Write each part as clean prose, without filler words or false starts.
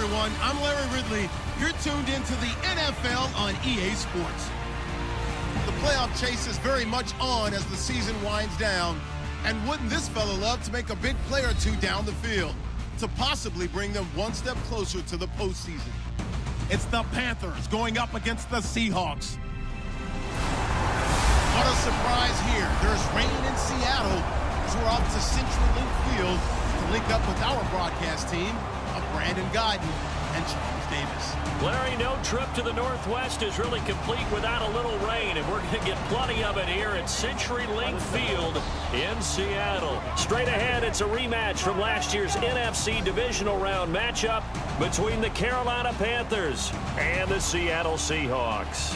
everyone. I'm Larry Ridley. You're tuned into the NFL on EA Sports. The playoff chase is very much on as the season winds down. And wouldn't this fella love to make a big play or two down the field to possibly bring them one step closer to the postseason? It's the Panthers going up against the Seahawks. What a surprise here. There's rain in Seattle as we're off to Century Link Field to link up with our broadcast team of Brandon Guyton and Charles Davis. Larry, no trip to the Northwest is really complete without a little rain, and we're going to get plenty of it here at Century Link Field in Seattle. Straight ahead, it's a rematch from last year's NFC Divisional Round matchup between the Carolina Panthers and the Seattle Seahawks.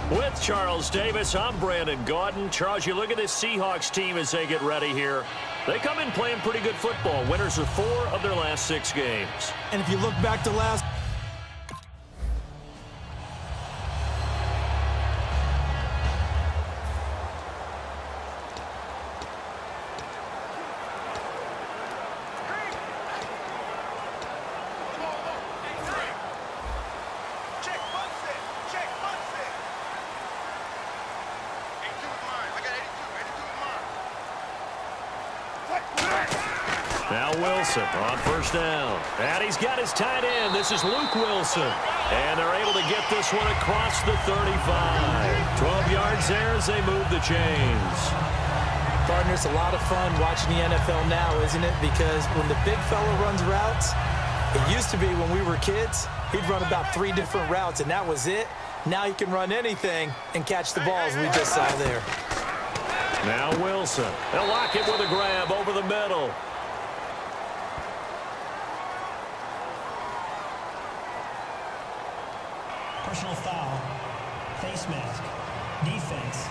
With Charles Davis, I'm Brandon Guyton. Charles, you look at this Seahawks team as they get ready here. They come in playing pretty good football. Winners of 4 of their last 6 games. And if you look back to last... Now Wilson on first down. And he's got his tight end. This is Luke Wilson. And they're able to get this one across the 35. 12 yards there as they move the chains. Partner, it's a lot of fun watching the NFL now, isn't it? Because when the big fella runs routes, it used to be when we were kids, he'd run about 3 different routes, and that was it. Now he can run anything and catch the balls we just saw there. Now Wilson. They'll lock it with a grab over the middle. Personal foul, face mask, defense.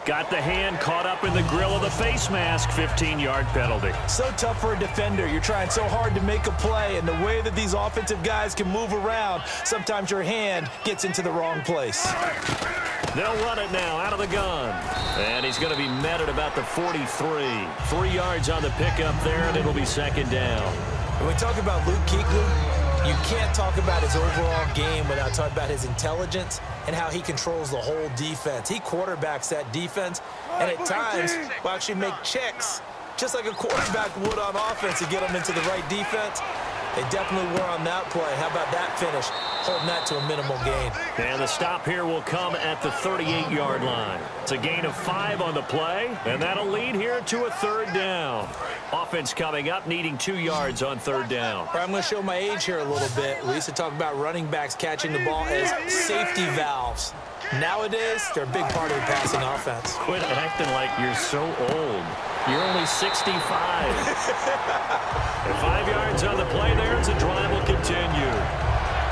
Got the hand caught up in the grill of the face mask. 15-yard penalty. So tough for a defender. You're trying so hard to make a play, and the way that these offensive guys can move around, sometimes your hand gets into the wrong place. They'll run it now out of the gun. And he's going to be met at about the 43. 3 yards on the pickup there, and it'll be second down. When we talk about Luke Kuechly, you can't talk about his overall game without talking about his intelligence and how he controls the whole defense. He quarterbacks that defense, and at times will actually make checks, just like a quarterback would on offense, to get them into the right defense. They definitely were on that play. How about that finish? Holding that to a minimal gain. And the stop here will come at the 38-yard line. It's a gain of 5 on the play, and that'll lead here to a 3rd down. Offense coming up, needing 2 yards on 3rd down. I'm going to show my age here a little bit. We used to talk about running backs catching the ball as safety valves. Nowadays, they're a big part of the passing offense. Quit acting like you're so old. You're only 65. And 5 yards on the play there as the drive will continue.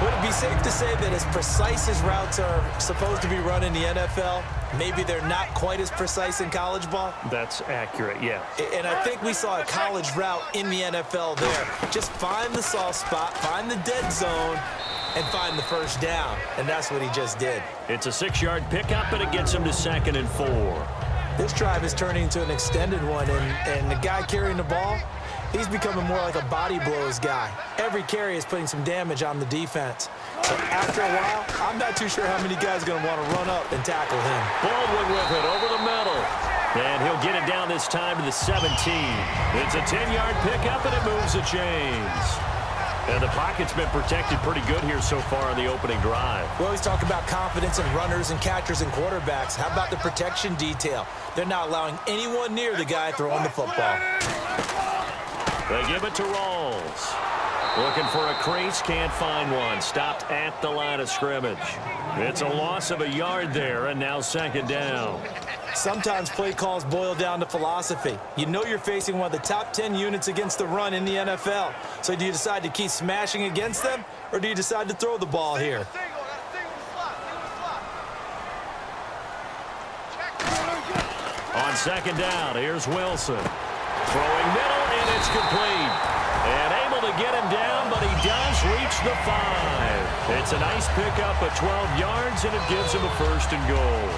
Would it be safe to say that as precise as routes are supposed to be run in the NFL, maybe they're not quite as precise in college ball? That's accurate, yeah. And I think we saw a college route in the NFL there. Just find the soft spot, find the dead zone, and find the first down. And that's what he just did. It's a 6-yard pickup, and it gets him to 2nd and 4. This drive is turning into an extended one, and the guy carrying the ball, he's becoming more like a body blows guy. Every carry is putting some damage on the defense. So after a while, I'm not too sure how many guys are going to want to run up and tackle him. Baldwin with it over the middle. And he'll get it down this time to the 17. It's a 10-yard pickup, and it moves the chains. And the pocket's been protected pretty good here so far on the opening drive. We always talk about confidence in runners and catchers and quarterbacks. How about the protection detail? They're not allowing anyone near the guy throwing the football. They give it to Rawls. Looking for a crease, can't find one. Stopped at the line of scrimmage. It's a loss of a yard there, and now 2nd down. Sometimes play calls boil down to philosophy. You know you're facing one of the top 10 units against the run in the NFL. So do you decide to keep smashing against them, or do you decide to throw the ball here? On 2nd down, here's Wilson. Throwing middle, and it's complete. And able to get him down, but he does reach the 5. It's a nice pickup of 12 yards, and it gives him a 1st and goal.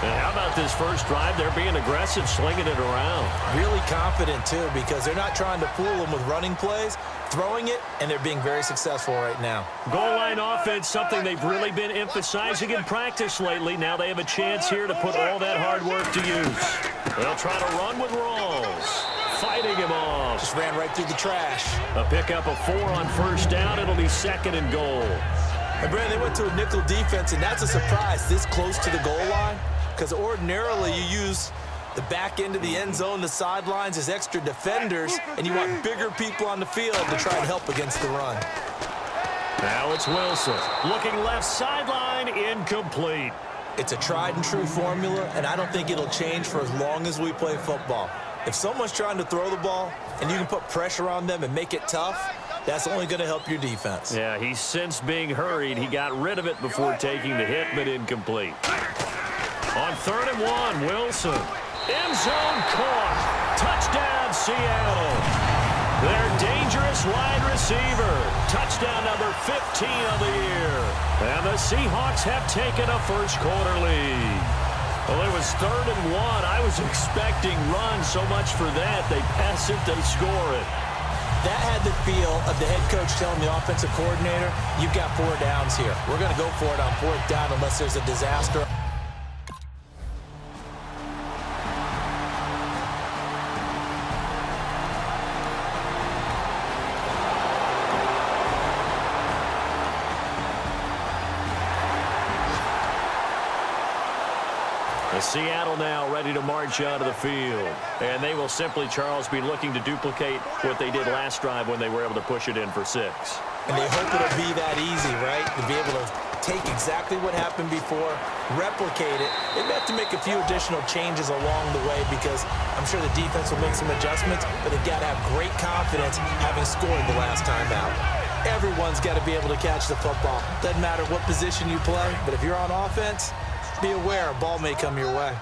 And how about this first drive? They're being aggressive, slinging it around. Really confident, too, because they're not trying to fool them with running plays, throwing it, and they're being very successful right now. Goal line offense, something they've really been emphasizing in practice lately. Now they have a chance here to put all that hard work to use. They'll try to run with Rawls. Fighting him off. Just ran right through the trash. A pickup of 4 on 1st down. It'll be 2nd and goal. And, Brandon, they went to a nickel defense, and that's a surprise this close to the goal line. Because ordinarily you use the back end of the end zone, the sidelines as extra defenders, and you want bigger people on the field to try and help against the run. Now it's Wilson. Looking left sideline, incomplete. It's a tried and true formula, and I don't think it'll change for as long as we play football. If someone's trying to throw the ball and you can put pressure on them and make it tough, that's only going to help your defense. Yeah, he's since being hurried. He got rid of it before taking the hit, but incomplete. On 3rd and 1, Wilson. End zone caught. Touchdown, Seattle. Their dangerous wide receiver. Touchdown number 15 of the year. And the Seahawks have taken a first-quarter lead. Well, it was 3rd and 1. I was expecting runs so much for that. They pass it, they score it. That had the feel of the head coach telling the offensive coordinator, you've got 4 downs here. We're going to go for it on 4th down unless there's a disaster. Seattle now ready to march out of the field. And they will simply, Charles, be looking to duplicate what they did last drive when they were able to push it in for 6. And they hope it'll be that easy, right? To be able to take exactly what happened before, replicate it. They may have to make a few additional changes along the way because I'm sure the defense will make some adjustments, but they've got to have great confidence having scored the last time out. Everyone's got to be able to catch the football. Doesn't matter what position you play, but if you're on offense, be aware a ball may come your way.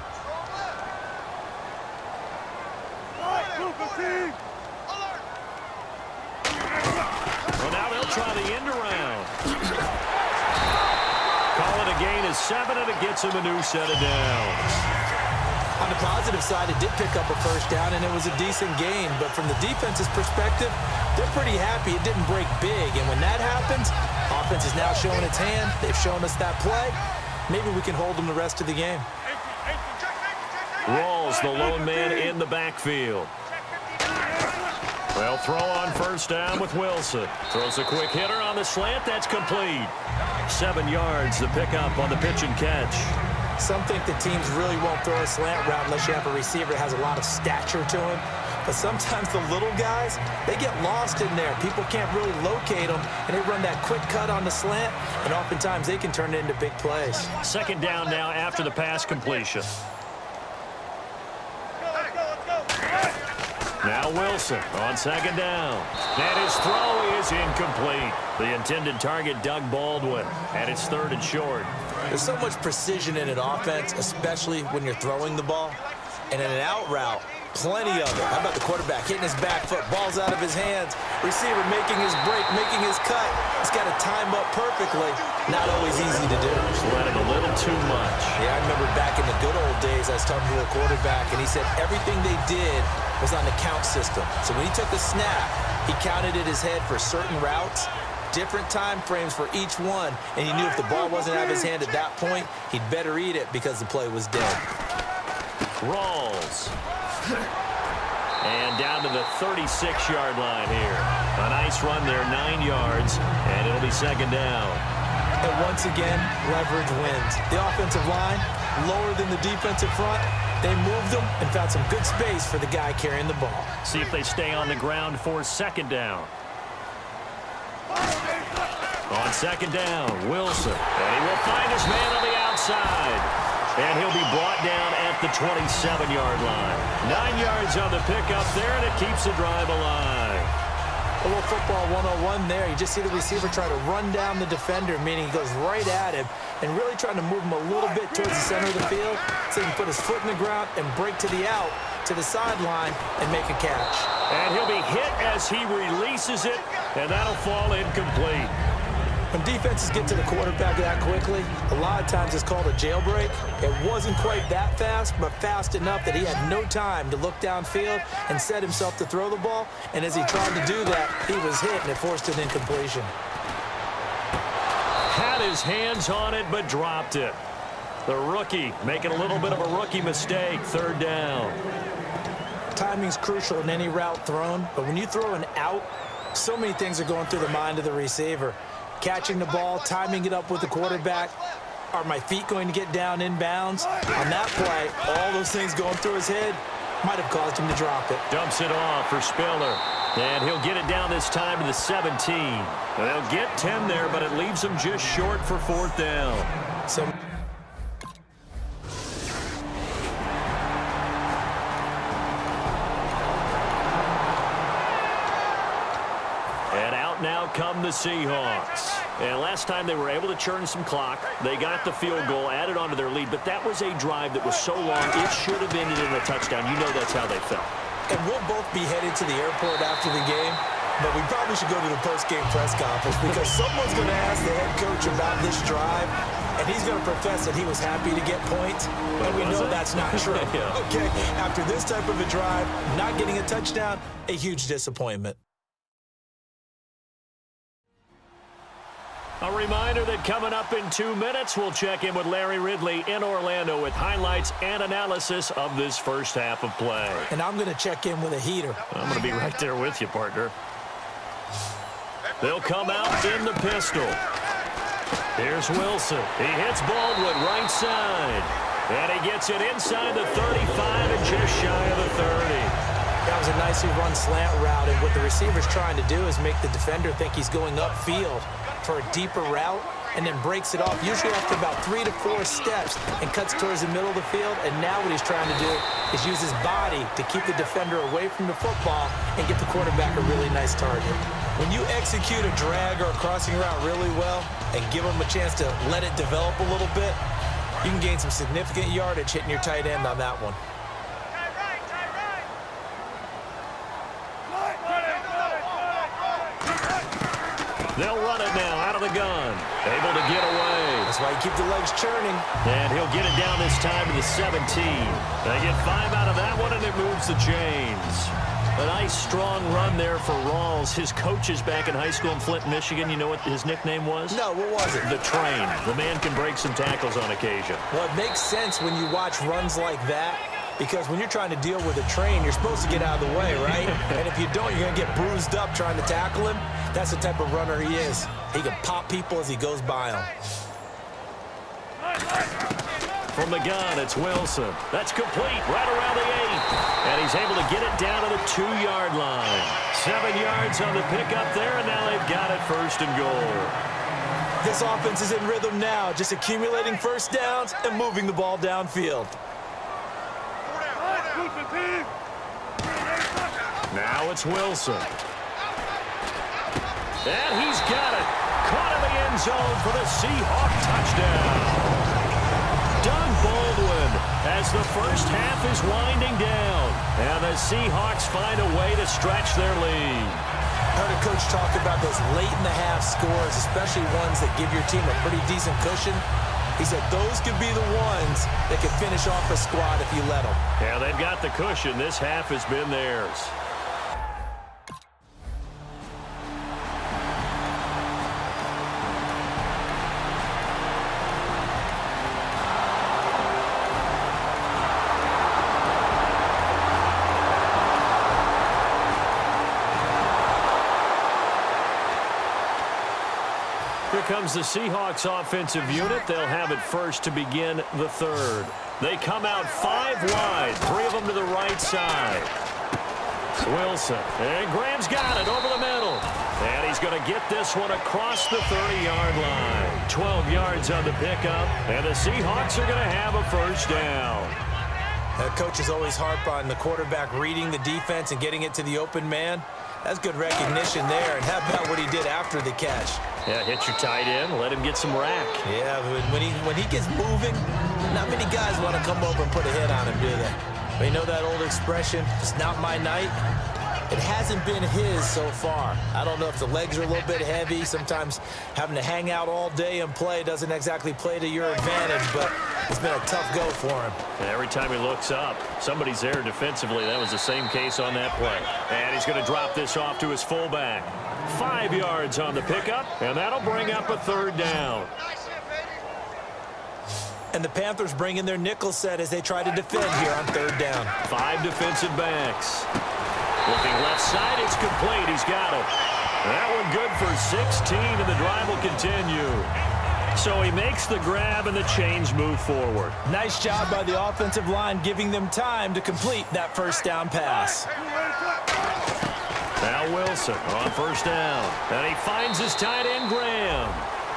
Well, now they'll try the end around. Call it a gain of 7, and it gets him a new set of downs. On the positive side, it did pick up a 1st down, and it was a decent gain. But from the defense's perspective, they're pretty happy it didn't break big. And when that happens, offense is now showing its hand. They've shown us that play. Maybe we can hold them the rest of the game. Rawls, the lone man in the backfield. Well, throw on 1st down with Wilson. Throws a quick hitter on the slant. That's complete. 7 yards, the pickup on the pitch and catch. Some think the teams really won't throw a slant route unless you have a receiver that has a lot of stature to him. But sometimes the little guys, they get lost in there. People can't really locate them, and they run that quick cut on the slant, and oftentimes they can turn it into big plays. 2nd down now after the pass completion. Now Wilson on 2nd down. And his throw is incomplete. The intended target, Doug Baldwin, and it's 3rd and short. There's so much precision in an offense, especially when you're throwing the ball. And in an out route, plenty of it. How about the quarterback hitting his back foot, ball's out of his hands, receiver making his break, making his cut. He's got to time up perfectly. Not always easy to do. Just let it a little too much. Yeah, I remember back in the good old days, I was talking to a quarterback, and he said everything they did was on the count system. So when he took the snap, he counted in his head for certain routes, different time frames for each one, and he knew if the ball wasn't out of his hand at that point, he'd better eat it because the play was dead. Rawls. And down to the 36-yard line here. A nice run there, 9 yards, and it'll be 2nd down. And once again, leverage wins. The offensive line, lower than the defensive front, they moved them and found some good space for the guy carrying the ball. See if they stay on the ground for 2nd down. On 2nd down, Wilson. And he will find his man on the outside. And he'll be brought down at the 27-yard line. 9 yards on the pickup there, and it keeps the drive alive. A little football 101 there. You just see the receiver try to run down the defender, meaning he goes right at him and really trying to move him a little bit towards the center of the field so he can put his foot in the ground and break to the out, to the sideline, and make a catch. And he'll be hit as he releases it, and that'll fall incomplete. When defenses get to the quarterback that quickly, a lot of times it's called a jailbreak. It wasn't quite that fast, but fast enough that he had no time to look downfield and set himself to throw the ball. And as he tried to do that, he was hit, and it forced an incompletion. Had his hands on it, but dropped it. The rookie making a little bit of a rookie mistake, third down. Timing's crucial in any route thrown, but when you throw an out, so many things are going through the mind of the receiver. Catching the ball, timing it up with the quarterback. Are my feet going to get down inbounds? On that play, all those things going through his head might have caused him to drop it. Dumps it off for Spiller. And he'll get it down this time to the 17. They'll get 10 there, but it leaves them just short for fourth down. So now come the Seahawks. And last time they were able to churn some clock. They got the field goal, added on to their lead, but that was a drive that was so long, it should have ended in a touchdown. You know that's how they felt. And we'll both be headed to the airport after the game, but we probably should go to the post-game press conference because someone's going to ask the head coach about this drive, and he's going to profess that he was happy to get points, but we know that's not true. Yeah. Okay, after this type of a drive, not getting a touchdown, a huge disappointment. A reminder that coming up in 2 minutes, we'll check in with Larry Ridley in Orlando with highlights and analysis of this first half of play. And I'm going to check in with a heater. I'm going to be right there with you, partner. They'll come out in the pistol. Here's Wilson. He hits Baldwin right side. And he gets it inside the 35 and just shy of the 30. That was a nicely run slant route, and what the receiver's trying to do is make the defender think he's going upfield for a deeper route, and then breaks it off, usually after about 3 to 4 steps, and cuts towards the middle of the field. And now what he's trying to do is use his body to keep the defender away from the football and get the quarterback a really nice target. When you execute a drag or a crossing route really well and give him a chance to let it develop a little bit, you can gain some significant yardage hitting your tight end on that one. They'll run it now out of the gun. Able to get away. That's why you keep the legs churning. And he'll get it down this time to the 17. They get 5 out of that one, and it moves the chains. A nice, strong run there for Rawls. His coaches back in high school in Flint, Michigan, you know what his nickname was? No, what was it? The Train. The man can break some tackles on occasion. Well, it makes sense when you watch runs like that, because when you're trying to deal with a train, you're supposed to get out of the way, right? And if you don't, you're going to get bruised up trying to tackle him. That's the type of runner he is. He can pop people as he goes by them. From the gun, it's Wilson. That's complete right around the 8. And he's able to get it down to the 2-yard line. 7 yards on the pickup there, and now they've got it first and goal. This offense is in rhythm now, just accumulating first downs and moving the ball downfield. Now it's Wilson. And he's got it. Caught in the end zone for the Seahawk touchdown. Doug Baldwin as the first half is winding down. And the Seahawks find a way to stretch their lead. I heard a coach talk about those late-in-the-half scores, especially ones that give your team a pretty decent cushion. He said those could be the ones that could finish off a squad if you let them. Yeah, they've got the cushion. This half has been theirs. Here comes the Seahawks offensive unit. They'll have it first to begin the third. They come out 5 wide, 3 of them to the right side. Wilson, and Graham's got it over the middle. And he's going to get this one across the 30-yard line. 12 yards on the pickup, and the Seahawks are going to have a first down. Coaches always harp on the quarterback reading the defense and getting it to the open man. That's good recognition there. And how about what he did after the catch? Yeah, hit your tight end, let him get some rack. Yeah, when he gets moving, not many guys want to come over and put a hit on him, do they? But you know that old expression, it's not my night? It hasn't been his so far. I don't know if the legs are a little bit heavy. Sometimes having to hang out all day and play doesn't exactly play to your advantage, but it's been a tough go for him. And every time he looks up, somebody's there defensively. That was the same case on that play. And he's going to drop this off to his fullback. 5 yards on the pickup, and that'll bring up a third down. And the Panthers bring in their nickel set as they try to defend here on third down. 5 defensive backs. Looking left side, it's complete. He's got it. That one good for 16, and the drive will continue. So he makes the grab, and the chains move forward. Nice job by the offensive line, giving them time to complete that first down pass. Now Wilson on first down. And he finds his tight end, Graham.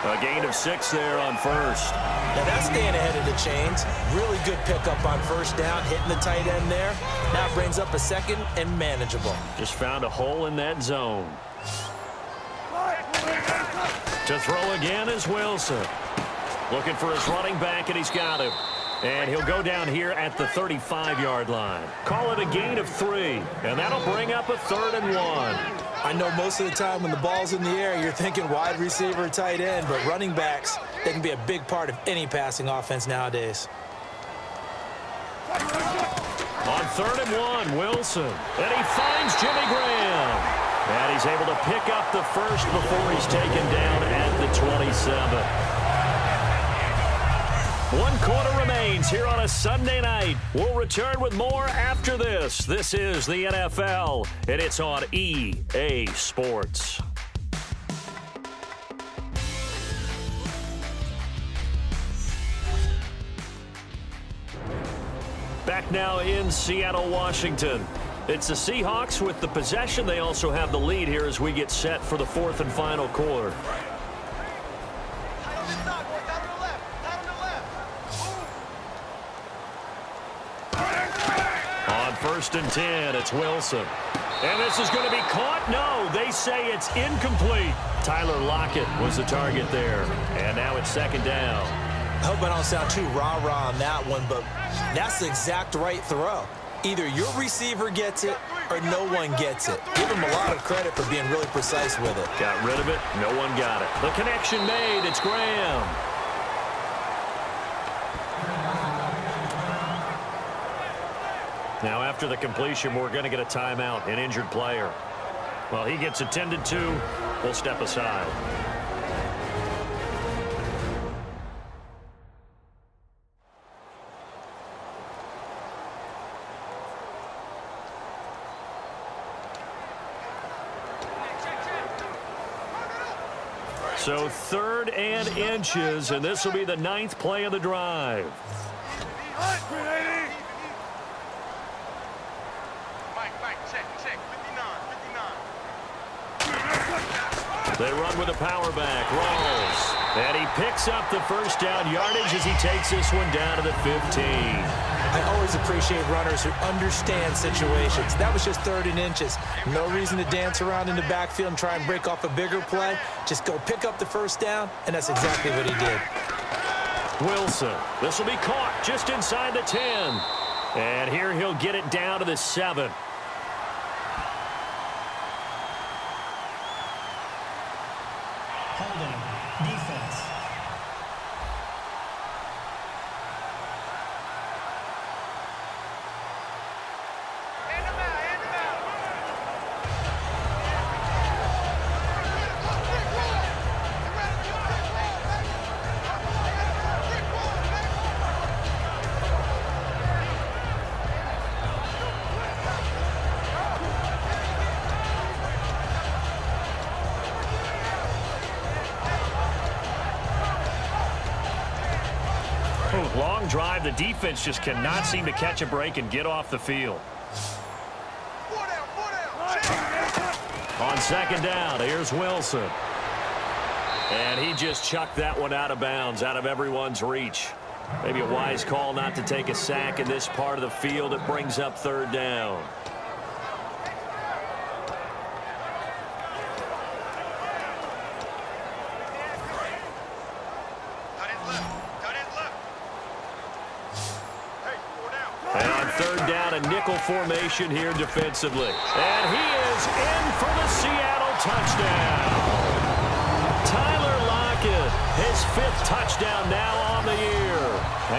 A gain of 6 there on first. Now that's staying ahead of the chains. Really good pickup on first down, hitting the tight end there. Now brings up a second and manageable. Just found a hole in that zone. To throw again is Wilson. Looking for his running back, and he's got him. And he'll go down here at the 35-yard line. Call it a gain of 3, and that'll bring up a 3rd and 1. I know most of the time when the ball's in the air, you're thinking wide receiver, tight end, but running backs, they can be a big part of any passing offense nowadays. On 3rd and 1, Wilson. And he finds Jimmy Graham. And he's able to pick up the first before he's taken down at the 27. 1 quarter remains here on a Sunday night. We'll return with more after this. This is the NFL, and it's on EA Sports. Back now in Seattle, Washington. It's the Seahawks with the possession. They also have the lead here as we get set for the 4th and final quarter. First and 10, it's Wilson. And this is going to be caught. No, they say it's incomplete. Tyler Lockett was the target there. And now it's 2nd down. I hope I don't sound too rah-rah on that one, but that's the exact right throw. Either your receiver gets it or no one gets it. Give him a lot of credit for being really precise with it. Got rid of it. No one got it. The connection made. It's Graham. Now, after the completion, we're going to get a timeout, an injured player. Well, he gets attended to. We'll step aside. So 3rd and inches, and this will be the 9th play of the drive. They run with a power back. Rolls. And he picks up the first down yardage as he takes this one down to the 15. I always appreciate runners who understand situations. That was just 3rd and inches. No reason to dance around in the backfield and try and break off a bigger play. Just go pick up the first down, and that's exactly what he did. Wilson. This will be caught just inside the 10. And here he'll get it down to the 7. Holding. Defense. Long drive. The defense just cannot seem to catch a break and get off the field. On 2nd down, here's Wilson. And he just chucked that one out of bounds, out of everyone's reach. Maybe a wise call not to take a sack in this part of the field. It brings up 3rd down. And on 3rd down out a nickel formation here defensively. And he is in for the Seattle touchdown. Tyler Lockett, his 5th touchdown now on the year.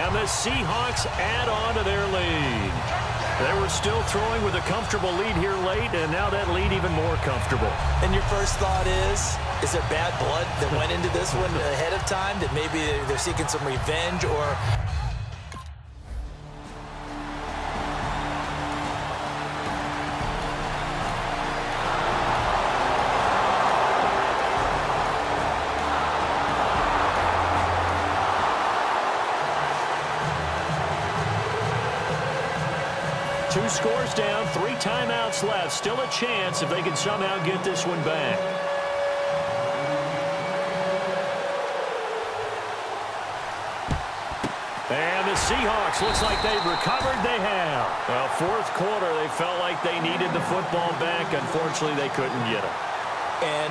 And the Seahawks add on to their lead. They were still throwing with a comfortable lead here late, and now that lead even more comfortable. And your first thought is there bad blood that went into this one ahead of time? That maybe they're seeking some revenge or... Two scores down, 3 timeouts left. Still a chance if they can somehow get this one back. And the Seahawks, looks like they've recovered. They have. Well, 4th quarter, they felt like they needed the football back. Unfortunately, they couldn't get it. And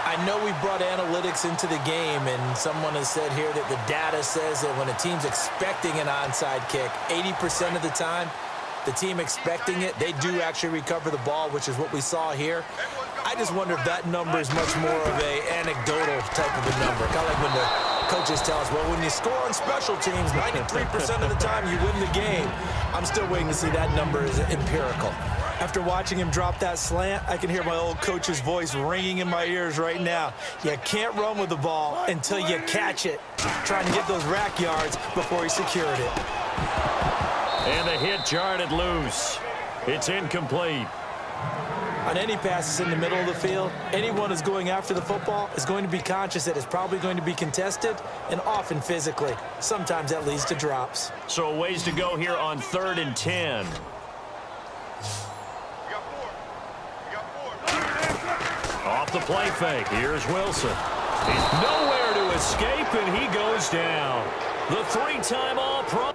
I know we brought analytics into the game, and someone has said here that the data says that when a team's expecting an onside kick, 80% of the time, the team expecting it, they do actually recover the ball, which is what we saw here. I just wonder if that number is much more of a anecdotal type of a number. Kind of like when the coaches tell us, well, when you score on special teams, 93% of the time you win the game. I'm still waiting to see that number is empirical. After watching him drop that slant, I can hear my old coach's voice ringing in my ears right now. You can't run with the ball until you catch it. Trying to get those rack yards before he secured it. And the hit jarred it loose. It's incomplete. On any passes in the middle of the field, anyone who's going after the football is going to be conscious that it's probably going to be contested, and often physically. Sometimes that leads to drops. So a ways to go here on 3rd and 10. Off the play fake. Here's Wilson. He's nowhere to escape, and he goes down. The 3-time All-Pro.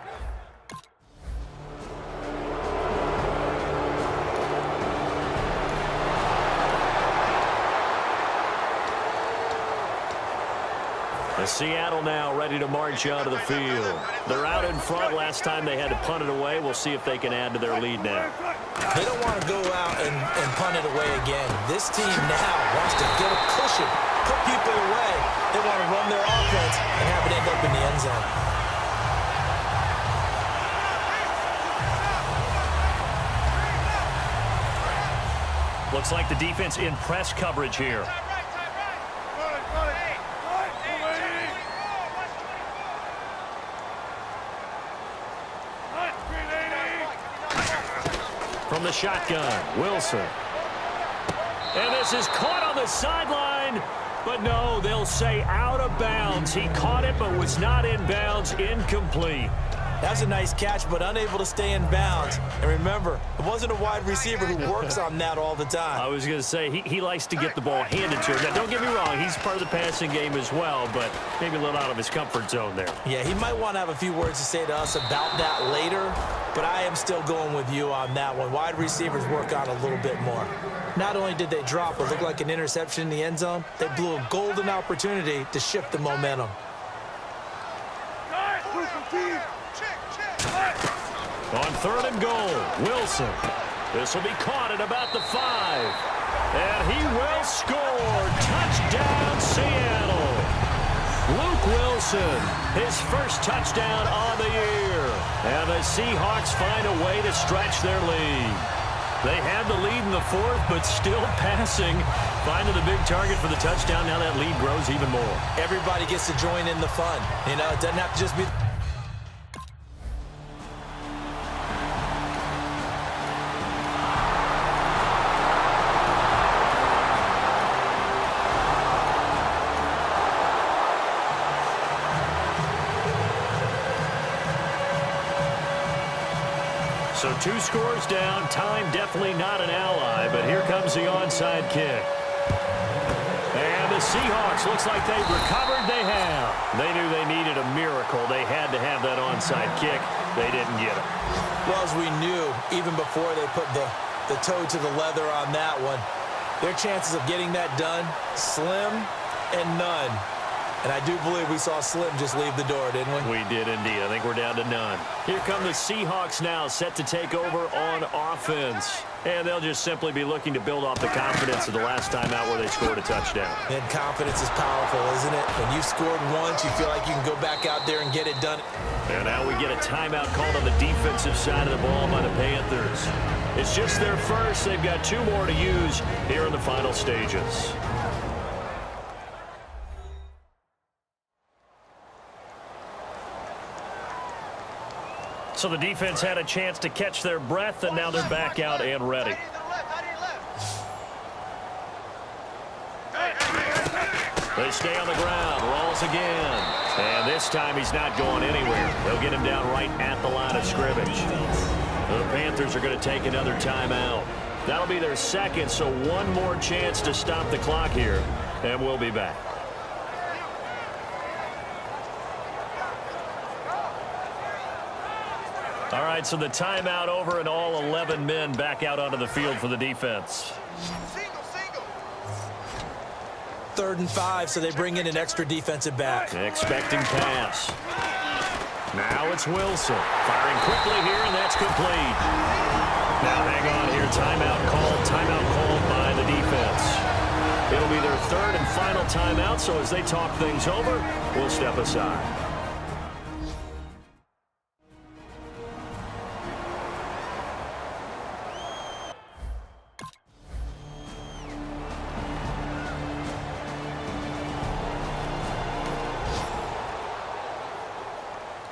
The Seattle now ready to march onto the field. They're out in front. Last time they had to punt it away. We'll see if they can add to their lead now. They don't want to go out and punt it away again. This team now wants to get a cushion, put people away. They want to run their offense and have it end up in the end zone. Looks like the defense in press coverage here. From the shotgun, Wilson. And this is caught on the sideline, but no, they'll say out of bounds. He caught it, but was not in bounds, incomplete. That's a nice catch, but unable to stay in bounds. And remember, it wasn't a wide receiver who works on that all the time. I was going to say, he likes to get the ball handed to him. Now, don't get me wrong, he's part of the passing game as well, but maybe a little out of his comfort zone there. Yeah, he might want to have a few words to say to us about that later, but I am still going with you on that one. Wide receivers work on a little bit more. Not only did they drop what looked like an interception in the end zone, they blew a golden opportunity to shift the momentum. On 3rd and goal, Wilson. This will be caught at about the 5. And he will score. Touchdown, Seattle. Luke Wilson, his first touchdown on the year. And the Seahawks find a way to stretch their lead. They had the lead in the 4th, but still passing. Finding the big target for the touchdown. Now that lead grows even more. Everybody gets to join in the fun. You know, it doesn't have to just be... So 2 scores down. Time definitely not an ally, but here comes the onside kick. And the Seahawks, looks like they've recovered. They have. They knew they needed a miracle. They had to have that onside kick. They didn't get it. Well, as we knew, even before they put the toe to the leather on that one, their chances of getting that done, slim and none. And I do believe we saw Slim just leave the door, didn't we? We did indeed. I think we're down to none. Here come the Seahawks now, set to take over on offense. And they'll just simply be looking to build off the confidence of the last time out where they scored a touchdown. And confidence is powerful, isn't it? When you've scored once, you feel like you can go back out there and get it done. And now we get a timeout called on the defensive side of the ball by the Panthers. It's just their first. They've got 2 more to use here in the final stages. So the defense had a chance to catch their breath, and now they're back out and ready. They stay on the ground, rolls again. And this time he's not going anywhere. They'll get him down right at the line of scrimmage. The Panthers are going to take another timeout. That'll be their second, so one more chance to stop the clock here, and we'll be back. All right, so the timeout over and all 11 men back out onto the field for the defense. 3rd and 5, so they bring in an extra defensive back. Expecting pass. Now it's Wilson. Firing quickly here, and that's complete. Now hang on here. Timeout called by the defense. It'll be their 3rd and final timeout, so as they talk things over, we'll step aside.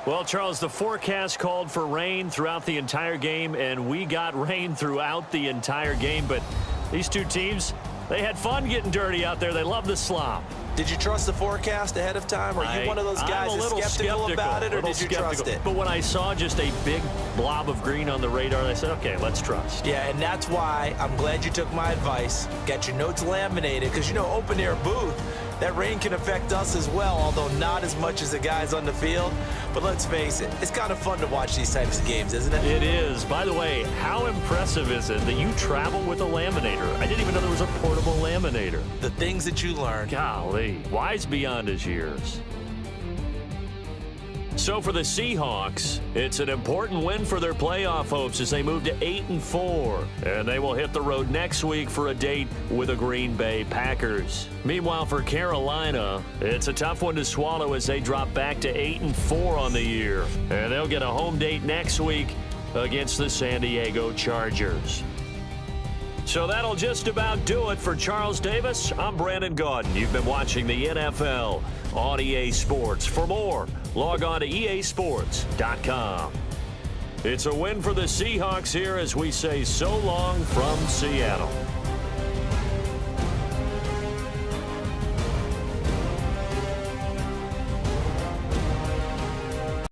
Well, Charles, the forecast called for rain throughout the entire game, and we got rain throughout the entire game. But these two teams, they had fun getting dirty out there. They love the slop. Did you trust the forecast ahead of time? Are you one of those guys that's skeptical about it, or did you trust it? But when I saw just a big blob of green on the radar, I said, okay, let's trust. Yeah, and that's why I'm glad you took my advice. Got your notes laminated, because, you know, open-air booth, that rain can affect us as well, although not as much as the guys on the field. But let's face it, it's kind of fun to watch these types of games, isn't it? It is. By the way, how impressive is it that you travel with a laminator? I didn't even know there was a portable laminator. The things that you learn. Golly, wise beyond his years. So for the Seahawks, it's an important win for their playoff hopes as they move to 8-4. And they will hit the road next week for a date with the Green Bay Packers. Meanwhile, for Carolina, it's a tough one to swallow as they drop back to 8-4 on the year. And they'll get a home date next week against the San Diego Chargers. So that'll just about do it for Charles Davis. I'm Brandon Gaudin. You've been watching the NFL on EA Sports. For more, log on to easports.com. It's a win for the Seahawks here as we say so long from Seattle.